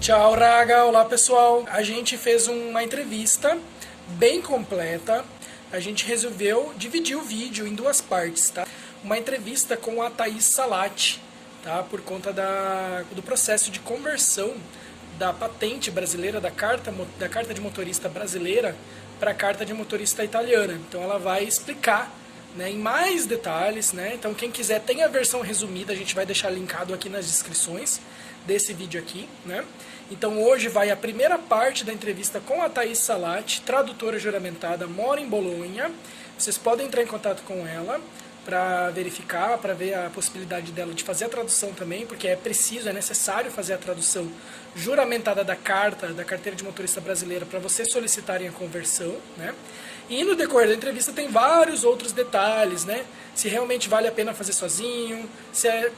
Tchau, Raga! Olá, pessoal! A gente fez uma entrevista bem completa. A gente resolveu dividir o vídeo em duas partes, tá? Uma entrevista com a Thaís Salati, tá? Por conta do processo de conversão da patente brasileira, da carta de motorista brasileira para a carta de motorista italiana. Então ela vai explicar, né, em mais detalhes, né? Então quem quiser tem a versão resumida, a gente vai deixar linkado aqui nas descrições desse vídeo aqui, né? Então hoje vai a primeira parte da entrevista com a Thaís Salati, tradutora juramentada, mora em Bolonha. Vocês podem entrar em contato com ela para verificar, para ver a possibilidade dela de fazer a tradução também, porque é preciso, é necessário fazer a tradução juramentada da carteira de motorista brasileira para vocês solicitarem a conversão, né? E no decorrer da entrevista tem vários outros detalhes, né? Se realmente vale a pena fazer sozinho,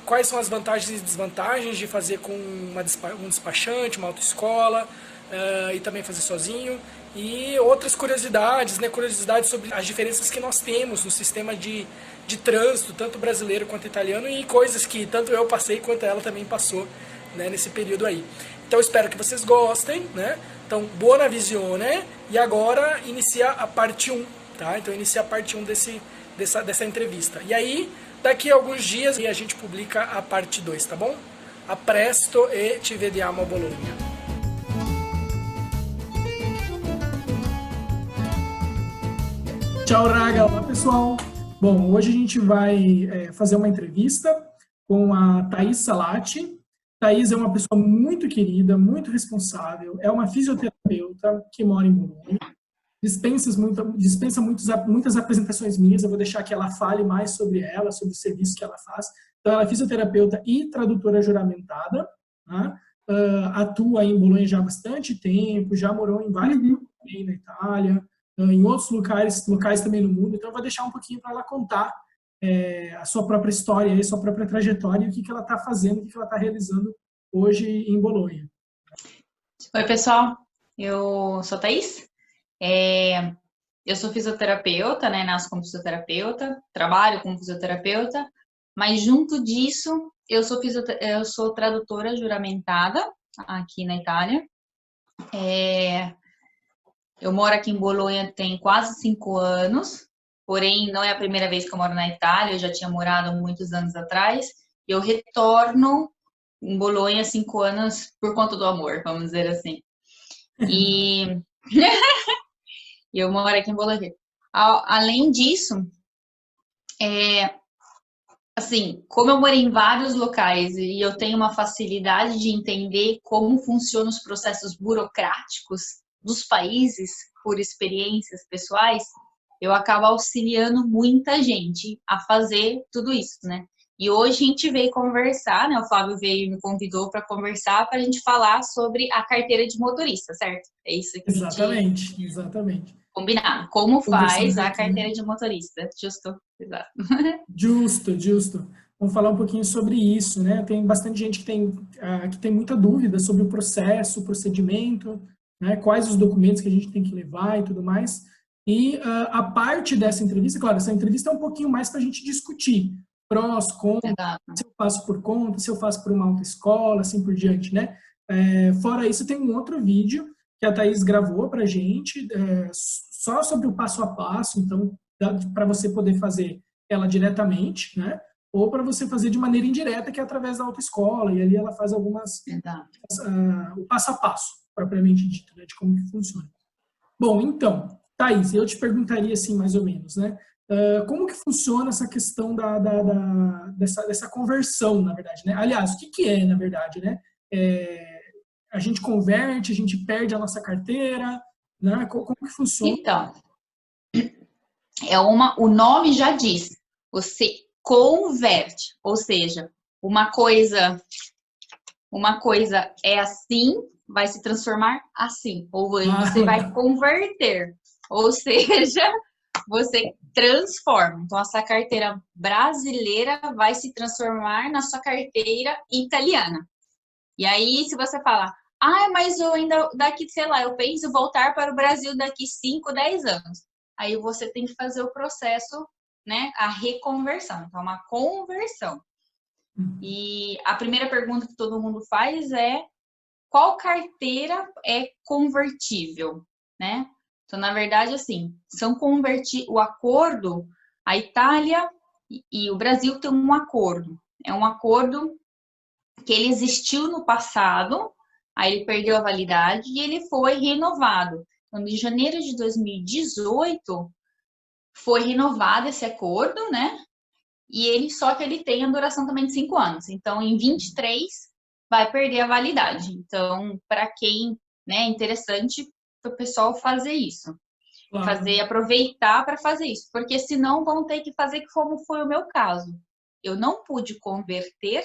quais são as vantagens e desvantagens de fazer com um despachante, uma autoescola, e também fazer sozinho. E outras curiosidades, né? Curiosidades sobre as diferenças que nós temos no sistema de trânsito, tanto brasileiro quanto italiano, e coisas que tanto eu passei quanto ela também passou, né, nesse período aí. Então espero que vocês gostem, né? Então, buona visione. E agora inicia a parte 1, tá? Então inicia a parte 1 dessa entrevista. E aí, daqui a alguns dias, a gente publica a parte 2, tá bom? A presto e ci vediamo a Bologna. Tchau, Raga! Olá, pessoal! Bom, hoje a gente vai fazer uma entrevista com a Thaís Salati. Thaís é uma pessoa muito querida, muito responsável, é uma fisioterapeuta que mora em Bolonha. Dispensa muitas apresentações minhas, eu vou deixar que ela fale mais sobre ela, sobre o serviço que ela faz. Então, ela é fisioterapeuta e tradutora juramentada, tá? Atua em Bolonha já há bastante tempo, já morou em vários lugares na Itália, em outros locais também no mundo. Então, eu vou deixar um pouquinho para ela contar a sua própria história, a sua própria trajetória, e o que ela está fazendo, o que ela está realizando hoje em Bolonha. Oi, pessoal. Eu sou a Thaís. Eu sou fisioterapeuta, né? Nasço como fisioterapeuta, trabalho como fisioterapeuta, mas junto disso, eu sou tradutora juramentada aqui na Itália. Eu moro aqui em Bolonha tem quase 5 anos, porém não é a primeira vez que eu moro na Itália, eu já tinha morado há muitos anos atrás. Eu retorno em Bolonha 5 anos por conta do amor, vamos dizer assim. E eu moro aqui em Bolonha. Além disso, assim, como eu morei em vários locais e eu tenho uma facilidade de entender como funcionam os processos burocráticos dos países por experiências pessoais, eu acabo auxiliando muita gente a fazer tudo isso, né? E hoje a gente veio conversar, né? O Flávio me convidou para conversar, para a gente falar sobre a carteira de motorista, certo? É isso que Exatamente. Combinado. Como faz Conversamos a aqui. carteira de motorista? Justo, exato. Justo. Vamos falar um pouquinho sobre isso, né? Tem bastante gente que tem muita dúvida sobre o processo, o procedimento, né? Quais os documentos que a gente tem que levar e tudo mais. E a parte dessa entrevista, claro, essa entrevista é um pouquinho mais para a gente discutir prós, contras, Exato. se eu faço por conta, se eu faço por uma autoescola, assim por diante, né? Fora isso, tem um outro vídeo que a Thaís gravou para a gente, só sobre o passo a passo, então, para você poder fazer ela diretamente, né? Ou para você fazer de maneira indireta, que é através da autoescola, e ali ela faz o passo a passo, propriamente dito, né? De como que funciona. Bom, então, Thaís, eu te perguntaria assim, mais ou menos, né? Como que funciona essa questão dessa conversão, na verdade, né? Aliás, o que é, na verdade, né? A gente converte, a gente perde a nossa carteira, né? Como que funciona? Então, o nome já diz, você converte, ou seja, uma coisa é assim, vai se transformar assim, ou você vai converter, ou seja, você transforma. Então, essa carteira brasileira vai se transformar na sua carteira italiana. E aí, se você falar, mas eu ainda, daqui, sei lá, eu penso voltar para o Brasil daqui 5, 10 anos. Aí você tem que fazer o processo, né, a reconversão. Então, uma conversão. E a primeira pergunta que todo mundo faz é qual carteira é convertível, né? Então, na verdade, assim, o acordo, a Itália e o Brasil têm um acordo. É um acordo que ele existiu no passado, aí ele perdeu a validade e ele foi renovado. Então, em janeiro de 2018, foi renovado esse acordo, né? Só que ele tem a duração também de 5 anos. Então, em 23, vai perder a validade. Então, para quem, né, é interessante o pessoal fazer isso. Claro. Aproveitar para fazer isso. Porque senão vão ter que fazer como foi o meu caso. Eu não pude converter,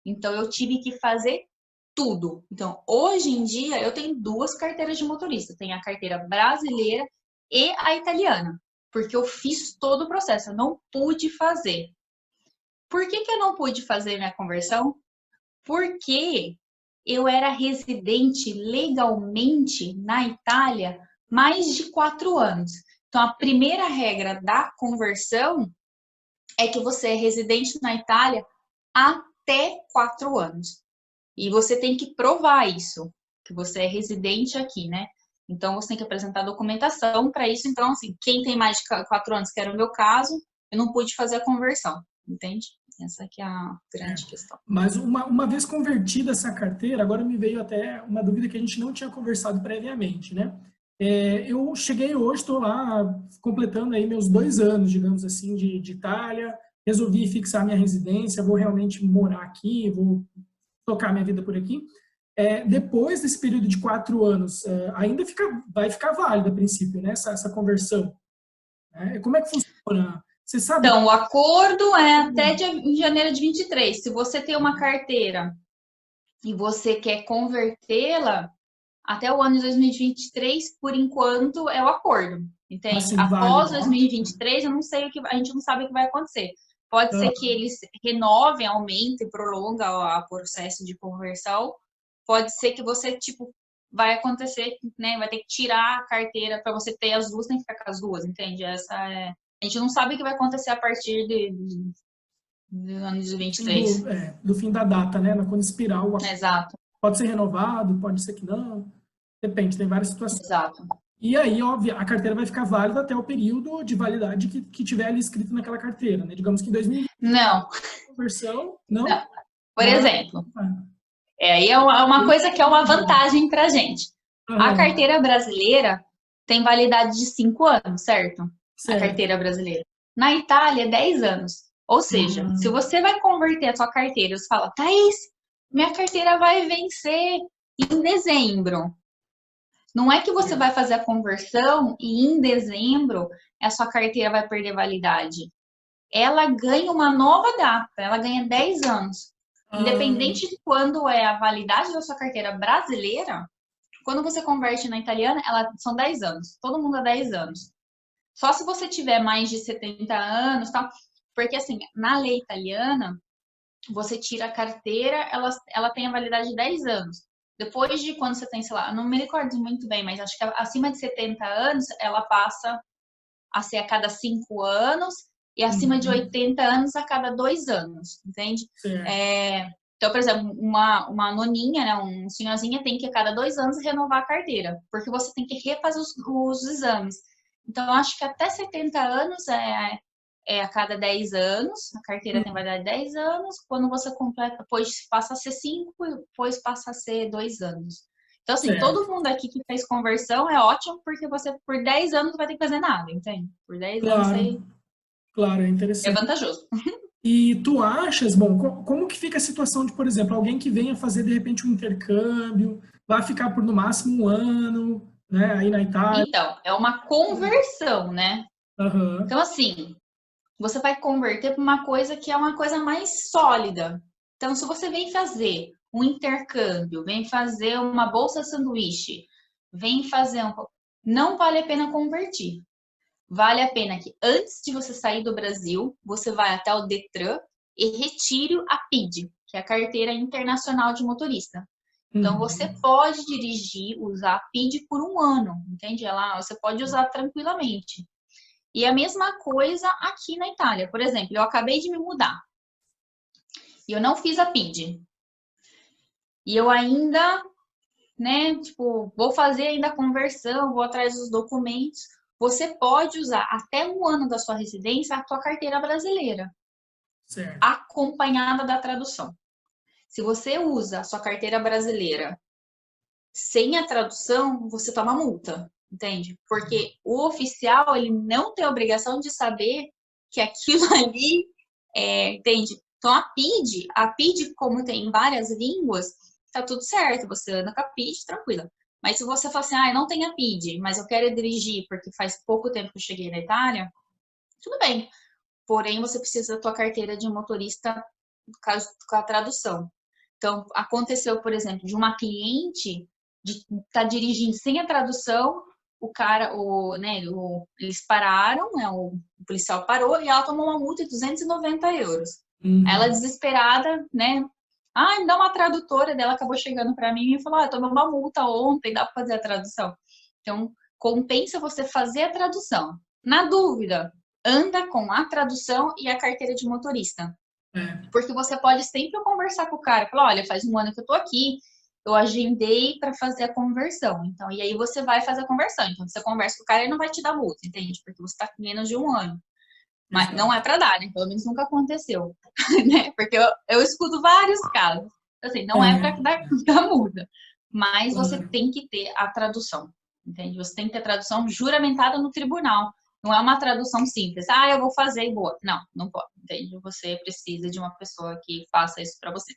então eu tive que fazer tudo. Então, hoje em dia, eu tenho 2 carteiras de motorista. Tenho a carteira brasileira e a italiana. Porque eu fiz todo o processo. Eu não pude fazer. Por que eu não pude fazer minha conversão? Porque eu era residente legalmente na Itália mais de 4 anos. Então, a primeira regra da conversão é que você é residente na Itália até 4 anos. E você tem que provar isso, que você é residente aqui, né? Então, você tem que apresentar documentação para isso. Então, assim, quem tem mais de 4 anos, que era o meu caso, eu não pude fazer a conversão, entende? Essa que é a grande questão. Mas uma vez convertida essa carteira, agora me veio até uma dúvida que a gente não tinha conversado previamente, né? Eu cheguei hoje, estou lá completando aí meus 2 anos, digamos assim, de Itália, resolvi fixar minha residência, vou realmente morar aqui, vou tocar minha vida por aqui. Depois desse período de 4 anos, ainda vai ficar válida a princípio, né, essa conversão. Como é que funciona? Você sabe? Então, o acordo é até em janeiro de 23. Se você tem uma carteira e você quer convertê-la, até o ano de 2023, por enquanto, é o acordo, entende? Assim, Após válida. 2023, a gente não sabe o que vai acontecer. Pode ser que eles renovem, aumentem, prolongem o processo de conversão. Pode ser que você, tipo, vai acontecer, né? Vai ter que tirar a carteira para você ter as 2, tem que ficar com as 2, entende? A gente não sabe o que vai acontecer a partir do ano de 23. Do fim da data, né? Quando expirar o acordo. Exato. Pode ser renovado, pode ser que não. Depende, tem várias situações. Exato. E aí, óbvio, a carteira vai ficar válida até o período de validade que tiver ali escrito naquela carteira, né? Digamos que em 2020, Não. conversão, não. Por exemplo, aí é uma coisa que é uma vantagem para a gente. A carteira brasileira tem validade de 5 anos, certo? A carteira brasileira. Na Itália, 10 anos. Ou seja, se você vai converter a sua carteira, você fala, Thaís, minha carteira vai vencer em dezembro. Não é que você vai fazer a conversão e em dezembro a sua carteira vai perder validade. Ela ganha uma nova data, ela ganha 10 anos. Independente de quando é a validade da sua carteira brasileira, quando você converte na italiana, são 10 anos. Todo mundo é 10 anos. Só se você tiver mais de 70 anos, tal. Porque, assim, na lei italiana, você tira a carteira, ela tem a validade de 10 anos. Depois de quando você tem, sei lá, não me recordo muito bem, mas acho que acima de 70 anos, ela passa a ser a cada 5 anos e acima de 80 anos a cada 2 anos, entende? Então, por exemplo, uma noninha, né, um senhorzinha tem que a cada 2 anos renovar a carteira, porque você tem que refazer os exames. Então, eu acho que até 70 anos é a cada 10 anos, a carteira tem validade de 10 anos, quando você completa, depois passa a ser 5, depois passa a ser 2 anos. Então, assim, todo mundo aqui que fez conversão é ótimo, porque você, por 10 anos, não vai ter que fazer nada, entende? Por 10 anos, Claro, é interessante. É vantajoso. E tu achas, bom, como que fica a situação de, por exemplo, alguém que venha fazer, de repente, um intercâmbio, vai ficar por no máximo 1 ano, né, aí na Itália? Então, é uma conversão, né? Então, assim, você vai converter para uma coisa que é uma coisa mais sólida. Então, se você vem fazer um intercâmbio, vem fazer uma bolsa sanduíche, vem fazer não vale a pena convertir. Vale a pena que antes de você sair do Brasil, você vai até o Detran e retire a PID, que é a Carteira Internacional de Motorista. Então, você pode dirigir, usar a PID por 1 ano, entende? Você pode usar tranquilamente. E a mesma coisa aqui na Itália. Por exemplo, eu acabei de me mudar. E eu não fiz a PID. E eu ainda né? Tipo, vou fazer ainda a conversão, vou atrás dos documentos. Você pode usar até um ano da sua residência a tua carteira brasileira, Certo. acompanhada da tradução. Se você usa a sua carteira brasileira sem a tradução, você toma multa, entende? Porque o oficial, ele não tem a obrigação de saber que aquilo ali entende? Então, a PID, como tem várias línguas, tá tudo certo, você anda com a PID, tranquila. Mas se você fala assim, não tem a PID, mas eu quero dirigir porque faz pouco tempo que eu cheguei na Itália, tudo bem. Porém, você precisa da tua carteira de motorista com a tradução. Então, aconteceu, por exemplo, de uma cliente de estar dirigindo sem a tradução, eles pararam, né, o policial parou e ela tomou uma multa de 290 euros. Ela desesperada, né? Me dá uma tradutora dela, acabou chegando para mim e falou: tomei uma multa ontem, dá para fazer a tradução. Então, compensa você fazer a tradução. Na dúvida, anda com a tradução e a carteira de motorista. Porque você pode sempre conversar com o cara, falar: olha, faz um ano que eu tô aqui, eu agendei para fazer a conversão. Então, e aí você vai fazer a conversão. Então, você conversa com o cara e ele não vai te dar multa, entende? Porque você tá com menos de um ano. Mas Exato. não é para dar, né? Pelo menos nunca aconteceu, né? Porque eu escuto vários casos. Assim, não é para dar multa. Mas você tem que ter a tradução, entende? Você tem que ter a tradução juramentada no tribunal. Não é uma tradução simples. Eu vou fazer e boa. Não, não pode, entende? Você precisa de uma pessoa que faça isso para você.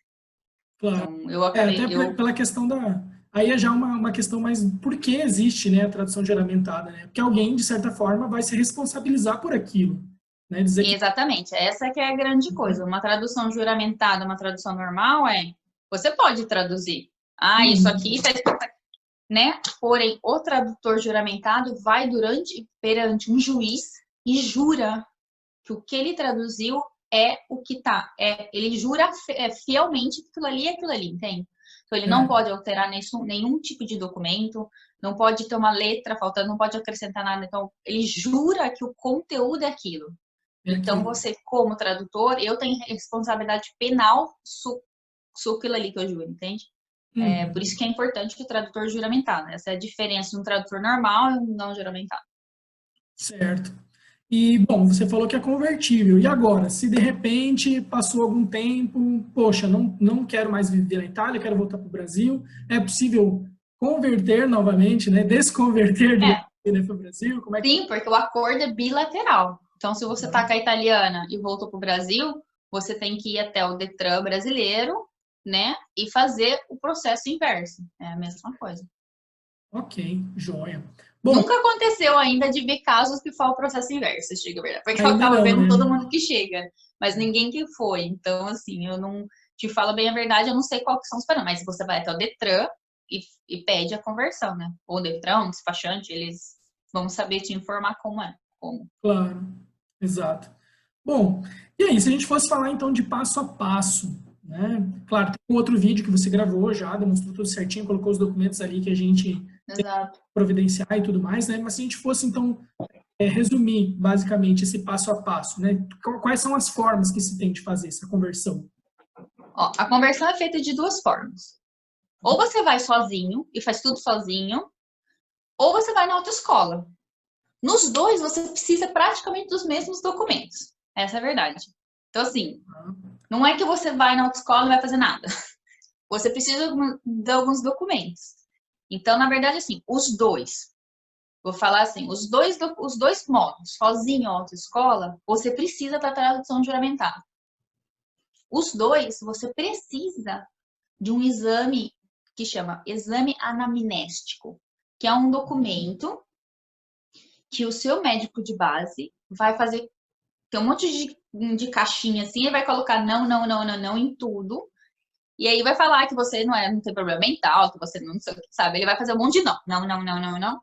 Claro. Então, eu Até acredito... pela questão da... Aí é já uma questão mais por que existe, né, a tradução juramentada, né? Porque alguém, de certa forma, vai se responsabilizar por aquilo, né? Dizer que... Exatamente, essa que é a grande coisa. Uma tradução juramentada, uma tradução normal você pode traduzir. Isso aqui está escrito, né? Porém, o tradutor juramentado vai perante um juiz e jura que o que ele traduziu é o que tá. Ele jura fielmente que aquilo ali é aquilo ali, entende? Então, ele não pode alterar nenhum tipo de documento, não pode ter uma letra faltando, não pode acrescentar nada. Então, ele jura que o conteúdo é aquilo. Então, você, como tradutor, eu tenho responsabilidade penal sobre aquilo ali que eu juro, entende? Por isso que é importante o tradutor juramentado. Essa é a diferença de um tradutor normal e um não juramentado. Certo. E, bom, você falou que é convertível. E agora, se de repente passou algum tempo, poxa, não quero mais viver na Itália, quero voltar para o Brasil, é possível converter novamente, né? Desconverter para o Brasil? Como é que... Sim, porque o acordo é bilateral. Então, se você está com a italiana e voltou para o Brasil, você tem que ir até o Detran brasileiro, né? E fazer o processo inverso. É a mesma coisa. Ok, joia. Bom, Nunca aconteceu ainda de ver casos que foi o processo inverso, chega a verdade. Porque eu ainda tava não, vendo né? todo mundo que chega, mas ninguém que foi. Então, assim, eu não te falo bem a verdade, eu não sei qual que são os parâmetros. Mas você vai até o Detran e pede a conversão, né? Ou o Detran, o despachante, eles vão saber te informar como é. Como. Claro, exato. Bom, e aí, se a gente fosse falar então de passo a passo, né? Claro, tem um outro vídeo que você gravou já, demonstrou tudo certinho, colocou os documentos ali que a gente tem que providenciar e tudo mais, né? Mas se a gente fosse então resumir basicamente esse passo a passo, né? Quais são as formas que se tem de fazer essa conversão? A conversão é feita de duas formas. Ou você vai sozinho e faz tudo sozinho, ou você vai na autoescola. Nos dois, você precisa praticamente dos mesmos documentos. Essa é a verdade. Então, assim, não é que você vai na autoescola e não vai fazer nada. Você precisa de alguns documentos. Então, na verdade, assim, os dois. Vou falar assim, os dois modos, sozinho ou autoescola, você precisa da tradução juramentada. Os dois, você precisa de um exame que chama exame anamnéstico, que é um documento que o seu médico de base vai fazer. Tem um monte de caixinha assim, ele vai colocar não, não, não, não, não em tudo. E aí vai falar que você não tem problema mental, que você não sabe. Ele vai fazer um monte de não, não, não, não, não, não.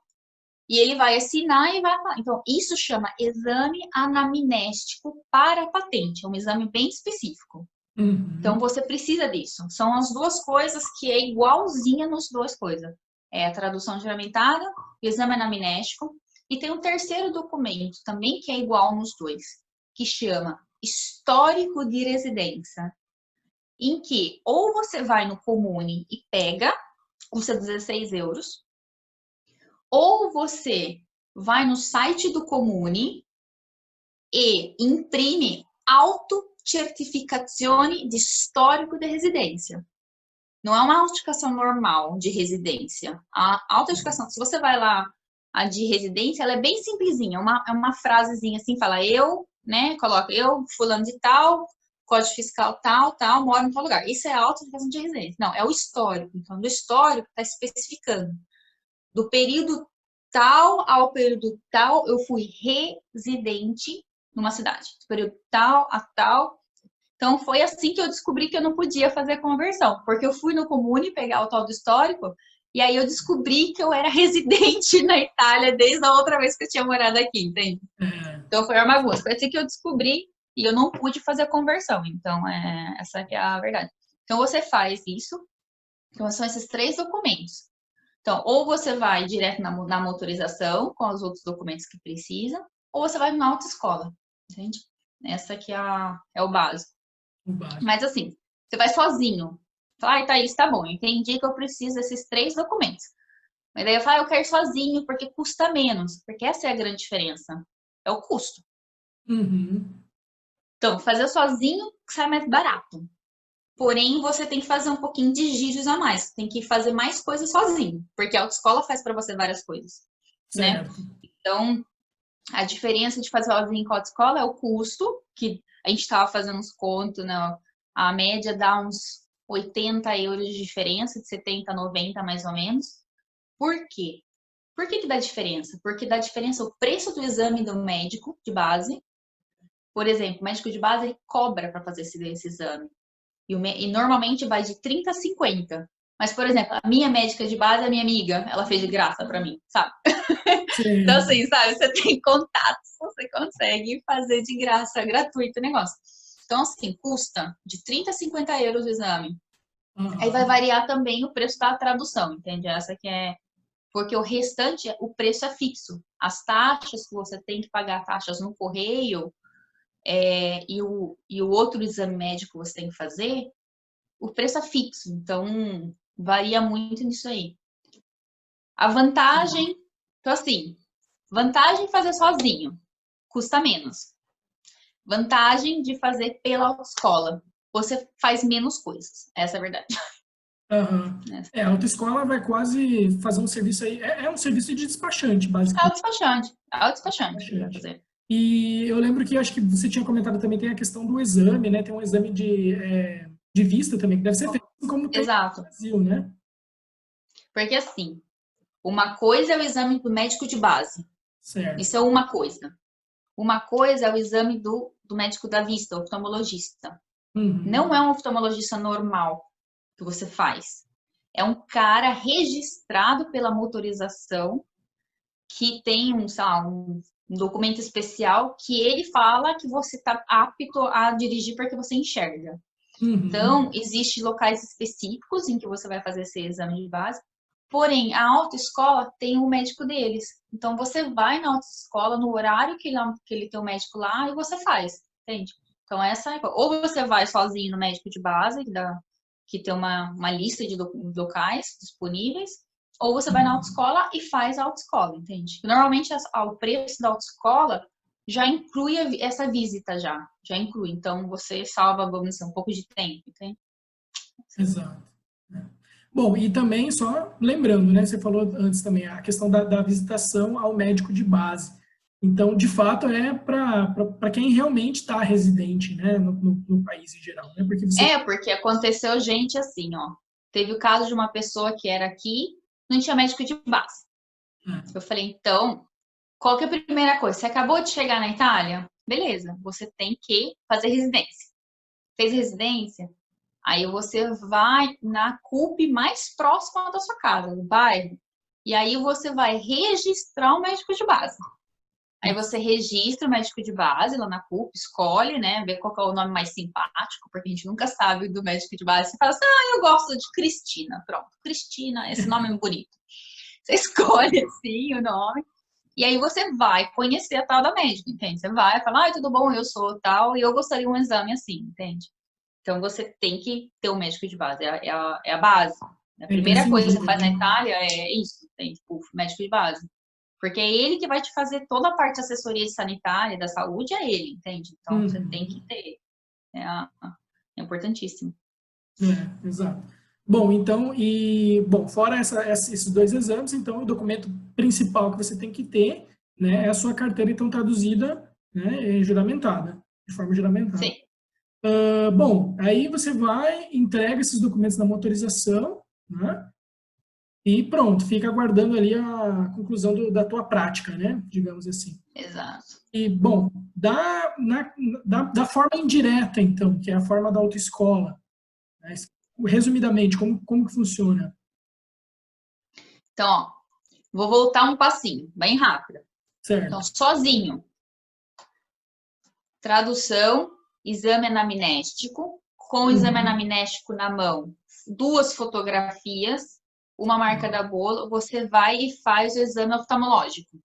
E ele vai assinar e vai falar. Então, isso chama exame anamnéstico para patente. É um exame bem específico. Então, você precisa disso. São as duas coisas que é igualzinha nas duas coisas. É a tradução juramentada, o exame anamnéstico. E tem um terceiro documento também que é igual nos dois, que chama histórico de residência. Em que ou você vai no Comune e pega, custa 16 euros. Ou você vai no site do Comune e imprime autocertificazione di storico de residência. Não é uma autenticação normal de residência. A autenticação, se você vai lá, a de residência, ela é bem simplesinha. É uma frasezinha assim, fala eu, né? Coloca eu, fulano de tal, código fiscal tal, tal, moro em tal lugar. Isso é a autenticação de residência. Não, é o histórico. Então, do histórico está especificando. Do período tal ao período tal, eu fui residente numa cidade. Do período tal a tal. Então, foi assim que eu descobri que eu não podia fazer a conversão, porque eu fui no Comune pegar o tal do histórico, e aí eu descobri que eu era residente na Itália desde a outra vez que eu tinha morado aqui, entende? Então, foi uma bagunça. Foi assim que eu descobri e eu não pude fazer a conversão. Então, essa que é a verdade. Então, você faz isso. Então, são esses 3 documentos. Então, ou você vai direto na motorização, com os outros documentos que precisa, ou você vai na autoescola, entende? Essa que é o básico. Mas assim, você vai sozinho. Fala, ai, Thaís, tá bom, entendi que eu preciso desses 3 documentos. Mas daí eu falo, eu quero ir sozinho porque custa menos. Porque essa é a grande diferença. É o custo. Então, fazer sozinho sai mais barato. Porém, você tem que fazer um pouquinho de giros a mais. Tem que fazer mais coisas sozinho. Porque a autoescola faz para você várias coisas. Né? Então, a diferença de fazer sozinho com a autoescola é o custo, que a gente estava fazendo uns contos, né? A média dá uns 80 euros de diferença, de 70 a 90 mais ou menos. Por quê? Por que dá diferença? Porque dá diferença o preço do exame do médico de base. Por exemplo, o médico de base ele cobra para fazer esse exame. E normalmente vai de 30 a 50. Mas, por exemplo, a minha médica de base, a minha amiga, ela fez de graça para mim, sabe? Então, assim, sabe, você tem contatos, você consegue fazer de graça, gratuito o negócio. Então, assim, custa de 30 a 50 euros o exame. Aí vai variar também o preço da tradução, entende? Essa que é... Porque o restante, o preço é fixo. As taxas que você tem que pagar, taxas no correio, e o outro exame médico que você tem que fazer, o preço é fixo. Então, varia muito nisso aí. A vantagem... Então, assim, vantagem de fazer sozinho, custa menos. Vantagem de fazer pela autoescola, você faz menos coisas. Essa é a verdade. A autoescola vai quase fazer um serviço aí. É um serviço de despachante, É o basicamente. despachante. É o despachante que vai fazer. E eu lembro que acho que você tinha comentado também, tem a questão do exame, né? Tem um exame de vista também, que deve ser feito como tem Exato. no Brasil, né? Porque assim, uma coisa é o exame do médico de base. Certo. Isso é uma coisa. Uma coisa é o exame do médico da vista, oftalmologista. Não é um oftalmologista normal que você faz. É um cara registrado pela motorização que tem sei lá, um documento especial que ele fala que você está apto a dirigir porque você enxerga. Então, existem locais específicos em que você vai fazer esse exame de base, porém, a autoescola tem um médico deles. Então, você vai na autoescola no horário que ele tem um médico lá e você faz, entende? Então, ou você vai sozinho no médico de base, que tem uma lista de locais disponíveis, ou você vai na autoescola e faz a autoescola, entende? Normalmente, o preço da autoescola já inclui essa visita já inclui. Então, você salva, vamos dizer, um pouco de tempo, entende? Exato. Bom, e também, só lembrando, né? Você falou antes também, a questão da visitação ao médico de base. Então, de fato, é para quem realmente está residente, né, no país em geral, né? Porque aconteceu gente assim, ó. Teve o caso de uma pessoa que era aqui, não tinha médico de base. Eu falei, então, qual que é a primeira coisa? Você acabou de chegar na Itália? Beleza, você tem que fazer residência. Fez residência? Aí você vai na CUP mais próxima da sua casa, do bairro. E aí você vai registrar o médico de base. Aí você registra o médico de base lá na CUP, escolhe, né? Vê qual é o nome mais simpático, porque a gente nunca sabe do médico de base. Você fala assim, eu gosto de Cristina. Pronto, Cristina, esse nome é bonito. Você escolhe, assim, o nome. E aí você vai conhecer a tal da médica, entende? Você vai falar, tudo bom, eu sou tal, e eu gostaria de um exame assim, entende? Então, você tem que ter um médico de base, é a base, A primeira coisa que você faz na Itália é isso, tem tipo médico de base. Porque é ele que vai te fazer toda a parte de assessoria sanitária, da saúde, é ele, entende? Então, você tem que ter. É importantíssimo. Exato. Bom, então, fora esses 2 exames, então, o documento principal que você tem que ter, né, é a sua carteira, então, traduzida, né, juramentada, de forma juramentada. Sim. Bom, aí você vai, entrega esses documentos na motorização, né, e pronto, fica aguardando ali a conclusão da tua prática, né, digamos assim. Exato. E, bom, da forma indireta, então, que é a forma da autoescola, né, resumidamente, como que funciona? Então, ó, vou voltar um passinho, bem rápido. Certo. Então, sozinho. Tradução, exame anamnéstico, com o exame anamnéstico na mão, 2 fotografias, uma marca da bola, você vai e faz o exame oftalmológico.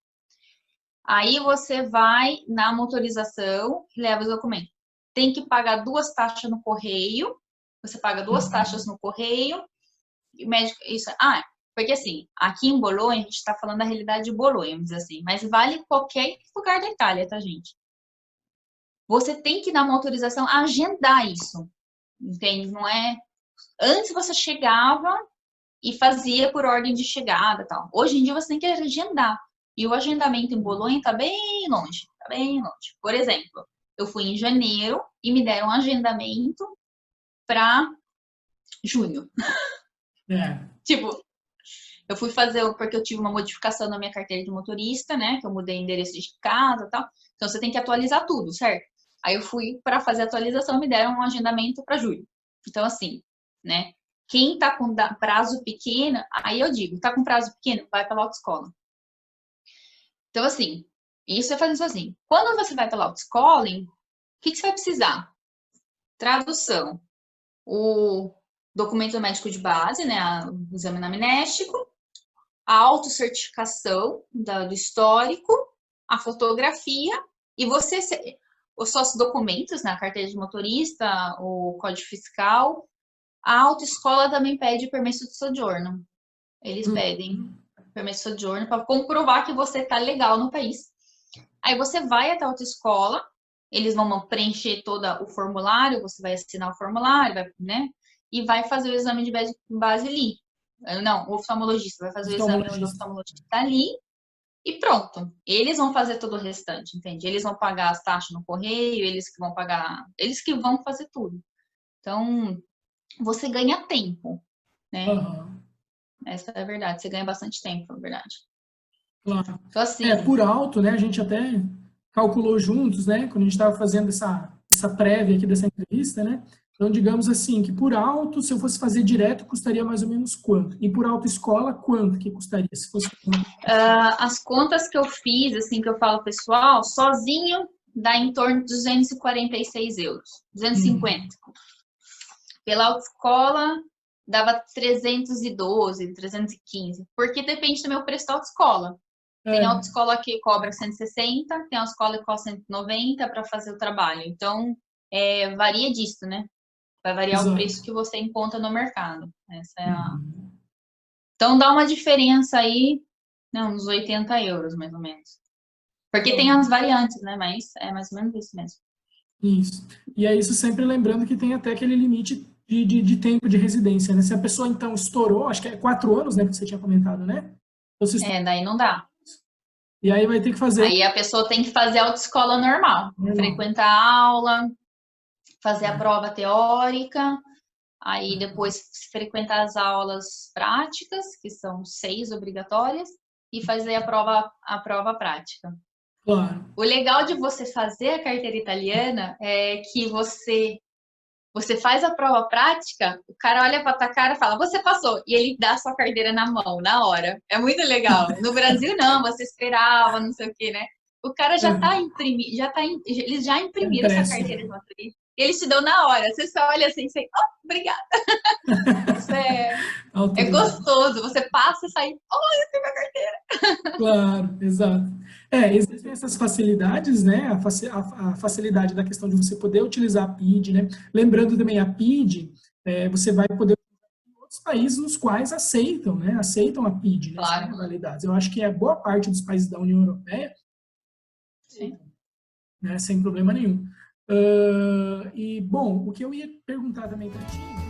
Aí você vai na motorização e leva os documentos. Tem que pagar 2 taxas no correio, você paga 2 taxas no correio, e o médico, isso, porque assim, aqui em Bolonha, a gente está falando da realidade de Bolonha, vamos dizer assim, mas vale qualquer lugar da Itália, tá, gente? Você tem que dar uma autorização a agendar isso, entende? Não é... Antes você chegava e fazia por ordem de chegada e tal. Hoje em dia você tem que agendar. E o agendamento em Bolonha está bem longe, tá bem longe. Por exemplo, eu fui em janeiro e me deram um agendamento para junho. Tipo, eu fui fazer, porque eu tive uma modificação na minha carteira de motorista, né? Que eu mudei endereço de casa e tal. Então você tem que atualizar tudo, certo? Aí eu fui para fazer a atualização, me deram um agendamento para julho. Então, assim, né? Quem tá com prazo pequeno, aí eu digo, tá com prazo pequeno, vai pela autoescola. Então, assim, isso é fazer sozinho. Quando você vai pela autoescola, o que você vai precisar? Tradução, o documento médico de base, né? O exame anamnéstico, a autocertificação do histórico, a fotografia, e você, os seus documentos, né? A carteira de motorista, o código fiscal. A autoescola também pede permesso de soggiorno. Eles pedem permesso de soggiorno para comprovar que você está legal no país. Aí você vai até a autoescola, eles vão preencher todo o formulário, você vai assinar o formulário, né? E vai fazer o exame de base ali. Não, o oftalmologista vai fazer o exame do oftalmologista ali e pronto. Eles vão fazer todo o restante, entende? Eles vão pagar as taxas no correio, eles que vão pagar, eles que vão fazer tudo. Então, você ganha tempo, né? Essa é a verdade, você ganha bastante tempo, na verdade. Claro. Então, assim, por alto, né? A gente até calculou juntos, né? Quando a gente estava fazendo essa prévia aqui dessa entrevista, né? Então, digamos assim, que por alto, se eu fosse fazer direto, custaria mais ou menos quanto? E por autoescola, quanto que custaria? Se fosse... as contas que eu fiz, assim, que eu falo pessoal, sozinho dá em torno de 246 euros, 250. Pela autoescola, dava 312, 315, porque depende do meu preço da autoescola. Tem autoescola que cobra 160, tem autoescola que cobra 190 para fazer o trabalho. Então, varia disso, né? Vai variar o preço que você encontra no mercado. Essa é Então, dá uma diferença aí, uns 80 euros, mais ou menos. Porque tem as variantes, né? Mas é mais ou menos isso mesmo. Isso. E é isso sempre lembrando que tem até aquele limite de tempo de residência, né? Se a pessoa, então, estourou, acho que é 4 anos, né, que você tinha comentado, né? Então, daí não dá. E aí vai ter que fazer... Aí a pessoa tem que fazer autoescola normal. Frequentar a aula, fazer a prova teórica, aí depois frequentar as aulas práticas, que são 6 obrigatórias, e fazer a prova prática. Claro. O legal de você fazer a carteira italiana é que você faz a prova prática, o cara olha para tua cara e fala, você passou, e ele dá a sua carteira na mão, na hora. É muito legal. No Brasil, não, você esperava, não sei o quê, né? O cara já tá imprimindo, eles já imprimiram essa carteira de motorista. E eles te dão na hora. Você só olha assim, você, obrigada. Isso é gostoso. Você passa e sai, eu tenho minha carteira. Claro, exato. Existem essas facilidades, né? A facilidade da questão de você poder utilizar a PID, né? Lembrando também, a PID, você vai poder outros países nos quais aceitam, né? Aceitam a PID, né? Claro. As modalidades. Eu acho que é boa parte dos países da União Europeia, Sim. né? Sem problema nenhum. E, bom, o que eu ia perguntar também para ti...